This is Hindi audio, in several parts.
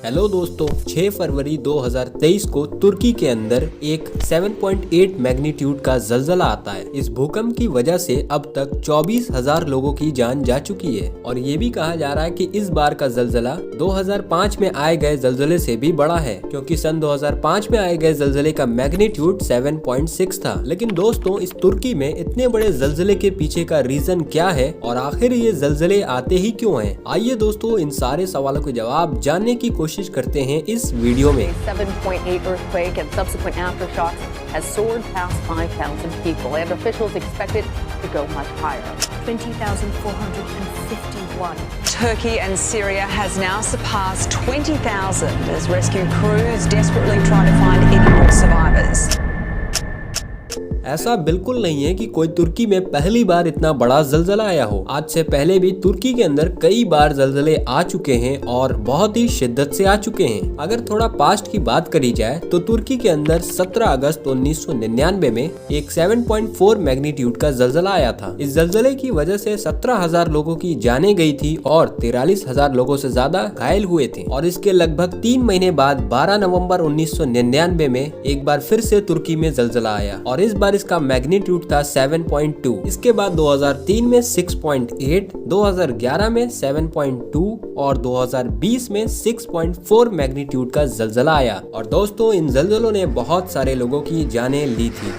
हेलो दोस्तों, 6 फरवरी 2023 को तुर्की के अंदर एक 7.8 मैग्नीट्यूड का जलजला आता है। इस भूकंप की वजह से अब तक 24,000 लोगों की जान जा चुकी है और ये भी कहा जा रहा है कि इस बार का जलजला 2005 में आए गए जलजले से भी बड़ा है, क्योंकि सन 2005 में आए गए जलजले का मैग्नीट्यूड 7.6 था। लेकिन दोस्तों, इस तुर्की में इतने बड़े जलजले के पीछे का रीजन क्या है और आखिर ये जलजले आते ही क्यों हैं? आइए दोस्तों, इन सारे सवालों के जवाब जानने की कोशिश करते हैं इस वीडियो में। 7.8 earthquake and subsequent aftershocks has soared past 5,000 people, and officials expect it to go much higher. 20,451. Turkey and Syria has now surpassed 20,000 as rescue crews desperately try to find any more survivors. ऐसा बिल्कुल नहीं है कि कोई तुर्की में पहली बार इतना बड़ा जलजला आया हो। आज से पहले भी तुर्की के अंदर कई बार जलजले आ चुके हैं और बहुत ही शिद्दत से आ चुके हैं। अगर थोड़ा पास्ट की बात करी जाए तो तुर्की के अंदर 17 अगस्त 1999 में एक 7.4 मैग्नीट्यूड का जलजला आया था। इस जलजले की वजह से 17,000 लोगों की जानें गई थी और 43,000 लोगों से ज्यादा घायल हुए थे। और इसके लगभग 3 महीने बाद 12 नवंबर 1999 में एक बार फिर से तुर्की में जलजला आया और इस बार इसका मैग्नीट्यूड था 7.2। इसके बाद 2003 में 6.8, 2011 में 7.2 और 2020 में 6.4 मैग्नीट्यूड का जलजला आया। और दोस्तों, इन जलजलों ने बहुत सारे लोगों की जानें ली थी।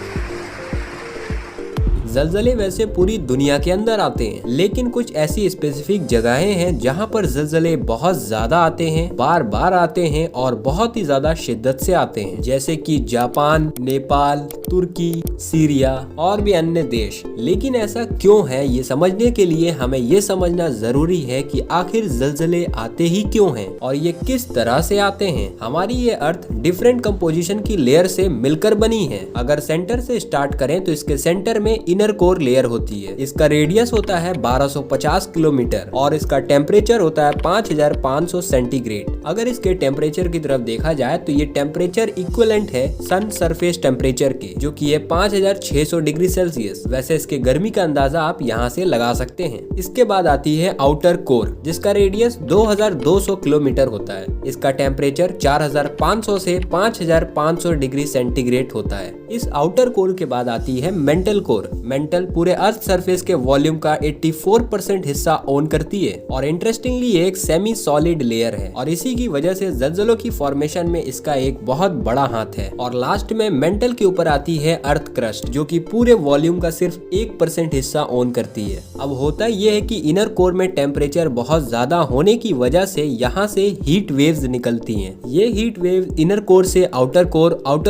जलजले वैसे पूरी दुनिया के अंदर आते हैं, लेकिन कुछ ऐसी स्पेसिफिक जगहें हैं जहां पर जलजले बहुत ज्यादा आते हैं, बार बार आते हैं और बहुत ही ज्यादा शिद्दत से आते हैं, जैसे कि जापान, नेपाल, तुर्की, सीरिया और भी अन्य देश। लेकिन ऐसा क्यों है, ये समझने के लिए हमें ये समझना जरूरी है कि आखिर जलजले आते ही क्यों हैं और ये किस तरह से आते हैं। हमारी ये अर्थ डिफरेंट कंपोजिशन की लेयर से मिलकर बनी है। अगर सेंटर से स्टार्ट करें तो इसके सेंटर में इनर कोर लेयर होती है। इसका रेडियस होता है 1250 किलोमीटर और इसका टेम्परेचर होता है 5500 सेंटीग्रेड। अगर इसके टेम्परेचर की तरफ देखा जाए तो ये टेम्परेचर इक्विवेलेंट है सन सरफेस टेम्परेचर के, जो कि है 5600 डिग्री सेल्सियस। वैसे इसके गर्मी का अंदाजा आप यहाँ से लगा सकते हैं। इसके बाद आती है आउटर कोर, जिसका रेडियस 2200 किलोमीटर होता है। इसका टेम्परेचर 4500 से 5500 डिग्री सेंटीग्रेड होता है। इस आउटर कोर के बाद आती है मेंटल कोर। मेंटल पूरे अर्थ सरफेस के वॉल्यूम का 84% हिस्सा ओन करती है और इंटरेस्टिंगली ये एक सेमी सॉलिड लेयर है और इसी की वजह से जलजलों की फॉर्मेशन में इसका एक बहुत बड़ा हाथ है। और लास्ट में मेंटल के ऊपर आती है अर्थ क्रस्ट, जो कि पूरे वॉल्यूम का सिर्फ 1% हिस्सा ओन करती है। अब होता यह है कि इनर कोर में टेम्परेचर बहुत ज्यादा होने की वजह से यहाँ से हीट वेव्स निकलती हैं। ये हीट वेव इनर कोर से आउटर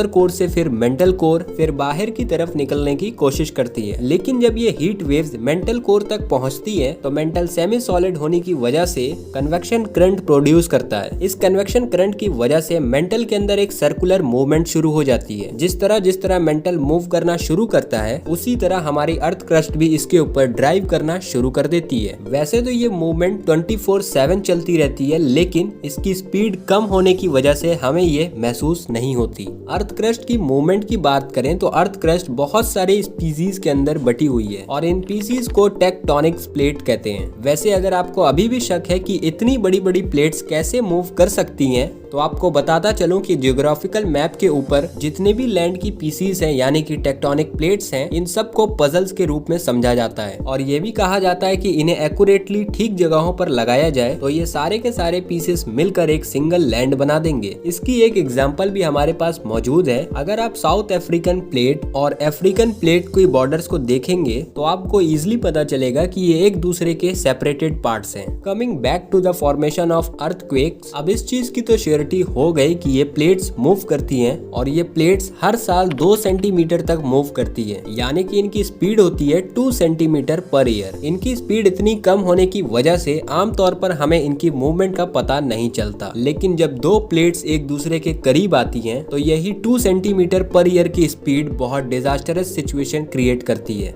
कोर से फिर मेंटल कोर, फिर बाहर की तरफ निकलने की कोशिश करती है। लेकिन जब ये हीट वेव्स मेंटल कोर तक पहुंचती है तो मेंटल सेमी सॉलिड होने की वजह से कन्वेक्शन करंट प्रोड्यूस करता है। इस कन्वेक्शन करंट की वजह से मेंटल के अंदर एक सर्कुलर मूवमेंट शुरू हो जाती है। जिस तरह मेंटल मूव करना शुरू करता है, उसी तरह हमारी अर्थ क्रस्ट भी इसके ऊपर ड्राइव करना शुरू कर देती है। वैसे तो ये मूवमेंट 24/7 चलती रहती है, लेकिन इसकी स्पीड कम होने की वजह से हमें ये महसूस नहीं होती। अर्थ क्रस्ट की मूवमेंट की बात करें तो अर्थ क्रस्ट बहुत सारे स्पीसीज के अंदर बटी हुई है और इन पीसीज को टेक्टोनिक प्लेट कहते हैं। वैसे अगर आपको अभी भी शक है कि इतनी बड़ी बड़ी प्लेट्स कैसे मूव कर सकती हैं, तो आपको बताता चलूं कि जियोग्राफिकल मैप के ऊपर जितने भी लैंड की पीसीज हैं, यानी कि टेक्टोनिक प्लेट्स हैं, इन सब को पजल्स के रूप में समझा जाता है और ये भी कहा जाता है कि इन्हें एक्यूरेटली ठीक जगहों पर लगाया जाए तो ये सारे के सारे पीसेस मिलकर एक सिंगल लैंड बना देंगे। इसकी एक एग्जांपल भी हमारे पास मौजूद है। अगर आप साउथ अफ्रीकन प्लेट और अफ्रीकन प्लेट की बॉर्डर्स को देखेंगे तो आपको इजिली पता चलेगा कि ये एक दूसरे के सेपरेटेड पार्ट्स हैं। Coming back to the formation of earthquakes, अब इस चीज की तो श्योरिटी हो गई कि ये प्लेट्स मूव करती हैं और ये प्लेट्स हर साल 2 सेंटीमीटर तक मूव करती है, यानी कि इनकी स्पीड होती है 2 सेंटीमीटर पर ईयर। इनकी स्पीड इतनी कम होने की वजह से आमतौर पर हमें इनकी मूवमेंट का पता नहीं चलता, लेकिन जब दो प्लेट्स एक दूसरे के करीब आती हैं तो यही 2 सेंटीमीटर पर ईयर की स्पीड बहुत डिजास्टरस सिचुएशन क्रिएट करती है।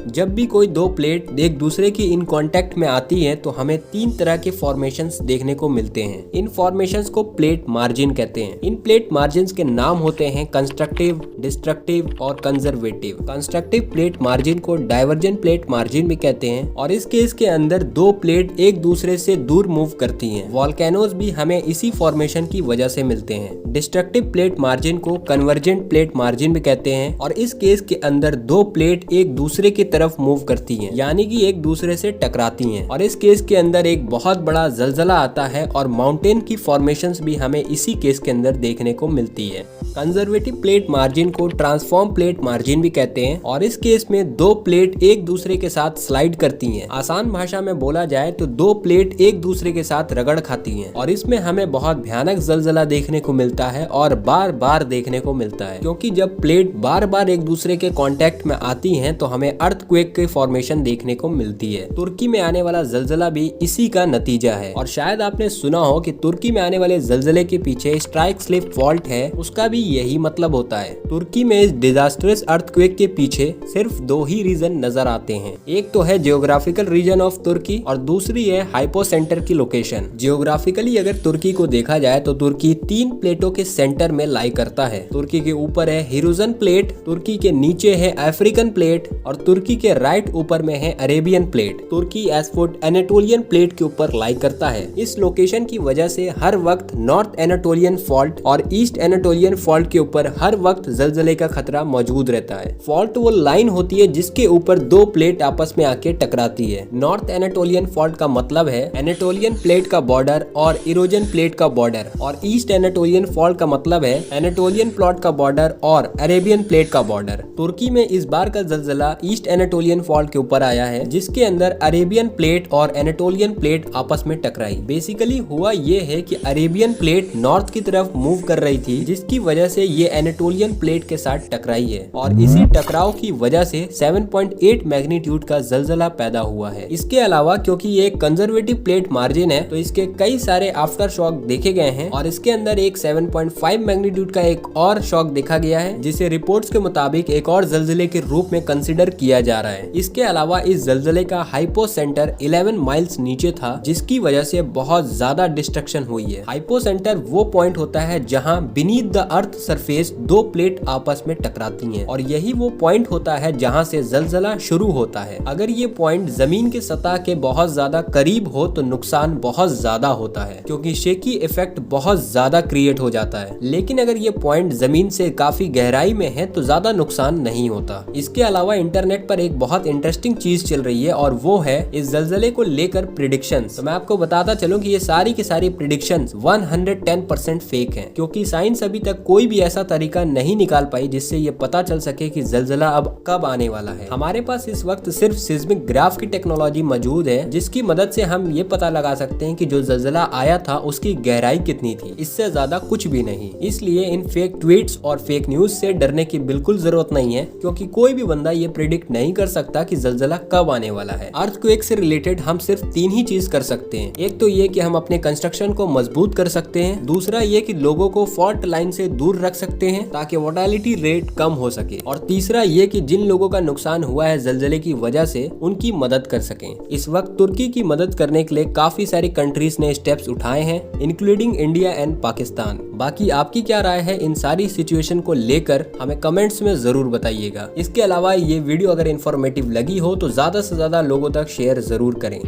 जब भी कोई दो प्लेट एक दूसरे की इन कांटेक्ट में आती है तो हमें 3 तरह के फॉर्मेशंस देखने को मिलते हैं। इन फॉर्मेशंस को प्लेट मार्जिन कहते हैं। इन प्लेट मार्जिन के नाम होते हैं कंस्ट्रक्टिव, डिस्ट्रक्टिव और कंजर्वेटिव। कंस्ट्रक्टिव प्लेट मार्जिन को डाइवर्जेंट प्लेट मार्जिन भी कहते हैं और इस केस के अंदर दो प्लेट एक दूसरे से दूर मूव करती हैं। वॉल्केनोज भी हमें इसी फॉर्मेशन की वजह से मिलते हैं। डिस्ट्रक्टिव प्लेट मार्जिन को कन्वर्जेंट प्लेट मार्जिन भी कहते हैं और इस केस के अंदर दो प्लेट एक दूसरे की तरफ मूव करती हैं, यानी कि एक दूसरे से टकराती हैं और इस केस के अंदर एक बहुत बड़ा जलजला आता है और माउंटेन की फॉर्मेशंस भी हमें इसी केस के अंदर देखने को मिलती है। कंजर्वेटिव प्लेट मार्जिन को ट्रांसफॉर्म प्लेट मार्जिन भी कहते हैं और इस केस में दो प्लेट एक दूसरे के साथ स्लाइड करती हैं। आसान भाषा में बोला जाए तो दो प्लेट एक दूसरे के साथ रगड़ खाती हैं और इसमें हमें बहुत भयानक जलजला देखने को मिलता है और बार बार देखने को मिलता है, क्योंकि जब प्लेट बार बार एक दूसरे के कांटेक्ट में आती हैं तो हमें अर्थक्वेक के फॉर्मेशन देखने को मिलती है। तुर्की में आने वाला जलजला भी इसी का नतीजा है और शायद आपने सुना हो कि तुर्की में आने वाले जलजले के पीछे स्ट्राइक स्लिप फॉल्ट है, उसका भी यही मतलब होता है। तुर्की में इस डिजास्टरस अर्थक्वेक के पीछे सिर्फ 2 ही रीजन नजर आते हैं। एक तो है जियोग्राफिकल रीजन ऑफ तुर्की और दूसरी है हाइपोसेंटर की लोकेशन। जियोग्राफिकली अगर तुर्की को देखा जाए तो तुर्की 3 प्लेटों के सेंटर में लाई करता है। तुर्की के ऊपर है हिरुजन प्लेट, तुर्की के नीचे है अफ्रीकन प्लेट और तुर्की के राइट ऊपर में है अरेबियन प्लेट। तुर्की एज फुट एनाटोलियन प्लेट के ऊपर लाई करता है। इस लोकेशन की वजह से हर वक्त नॉर्थ एनाटोलियन फॉल्ट और ईस्ट एनाटोलियन फॉल्ट के ऊपर हर वक्त जलजले का खतरा मौजूद रहता है। फॉल्ट वो लाइन होती है जिसके ऊपर दो प्लेट आपस में आके टकराती है। नॉर्थ एनाटोलियन फॉल्ट का मतलब है एनाटोलियन प्लेट का बॉर्डर और इरोजन प्लेट का बॉर्डर और ईस्ट एनाटोलियन फॉल्ट का मतलब है एनाटोलियन प्लॉट का बॉर्डर और अरेबियन प्लेट का बॉर्डर। तुर्की में इस बार का जलजला ईस्ट एनाटोलियन फॉल्ट के ऊपर आया है जिसके अंदर अरेबियन प्लेट और एनाटोलियन प्लेट आपस में टकराई। बेसिकली हुआ ये है कि अरेबियन प्लेट नॉर्थ की तरफ मूव कर रही थी जिसकी वजह से ये एनाटोलियन प्लेट के साथ टकराई है और इसी टकराव की वजह से 7.8 मैग्नीट्यूड का जलजला पैदा हुआ है। इसके अलावा क्योंकि ये कंजर्वेटिव प्लेट मार्जिन है तो इसके कई सारे आफ्टर शॉक देखे गए हैं और इसके अंदर एक 7.5 मैग्नीट्यूड का एक और शॉक देखा गया है जिसे रिपोर्ट्स के मुताबिक एक और जलजले के रूप में कंसिडर किया जा रहा है। इसके अलावा इस जलजले का हाइपो सेंटर 11 माइल्स नीचे था जिसकी वजह से बहुत ज्यादा डिस्ट्रक्शन हुई है। हाइपो सेंटर वो पॉइंट होता है जहां बीनीथ द अर्थ सरफेस दो प्लेट आपस में टकराती हैं और यही वो पॉइंट होता है जहां से जलजला शुरू होता है। अगर ये पॉइंट जमीन के सतह के बहुत ज्यादा करीब हो तो नुकसान बहुत ज्यादा होता है क्योंकि शेकी इफेक्ट बहुत ज्यादा क्रिएट हो जाता है, लेकिन अगर ये पॉइंट जमीन से काफी गहराई में है तो ज्यादा नुकसान नहीं होता। इसके अलावा इंटरनेट पर एक बहुत इंटरेस्टिंग चीज चल रही है और वो है इस जलजले को लेकर प्रिडिक्शंस। तो मैं आपको बताता चलूं कि ये सारी की सारी प्रिडिक्शंस 110% फेक हैं क्योंकि साइंस अभी तक कोई भी ऐसा तरीका नहीं निकाल पाई जिससे ये पता चल सके कि जलजला अब कब आने वाला है। हमारे पास इस वक्त सिर्फ सिस्मिक ग्राफ की टेक्नोलॉजी मौजूद है जिसकी मदद से हम ये पता लगा सकते हैं कि जो जलजला आया था उसकी गहराई कितनी थी, इससे ज्यादा कुछ भी नहीं। इसलिए इन फेक ट्वीट्स और फेक न्यूज से डरने की बिल्कुल जरूरत नहीं है क्योंकि कोई भी बंदा ये प्रिडिक्ट नहीं कर सकता कि जलजला कब आने वाला है। अर्थक्वेक से रिलेटेड हम सिर्फ 3 ही चीज कर सकते हैं। एक तो ये कि हम अपने कंस्ट्रक्शन को मजबूत कर सकते हैं, दूसरा ये कि लोगों को फॉल्ट लाइन से दूर रख सकते हैं ताकि मोर्टेलिटी रेट कम हो सके और तीसरा ये कि जिन लोगों का नुकसान हुआ है जलजले की वजह से उनकी मदद कर सकें। इस वक्त तुर्की की मदद करने के लिए काफी सारी कंट्रीज ने स्टेप्स उठाए हैं इंक्लूडिंग इंडिया एंड पाकिस्तान। बाकी आपकी क्या राय है इन सारी सिचुएशन को लेकर हमें कमेंट्स में जरूर बताइएगा। इसके अलावा ये वीडियो अगर इन्फॉर्मेटिव लगी हो तो ज्यादा से ज्यादा लोगों तक शेयर जरूर करें।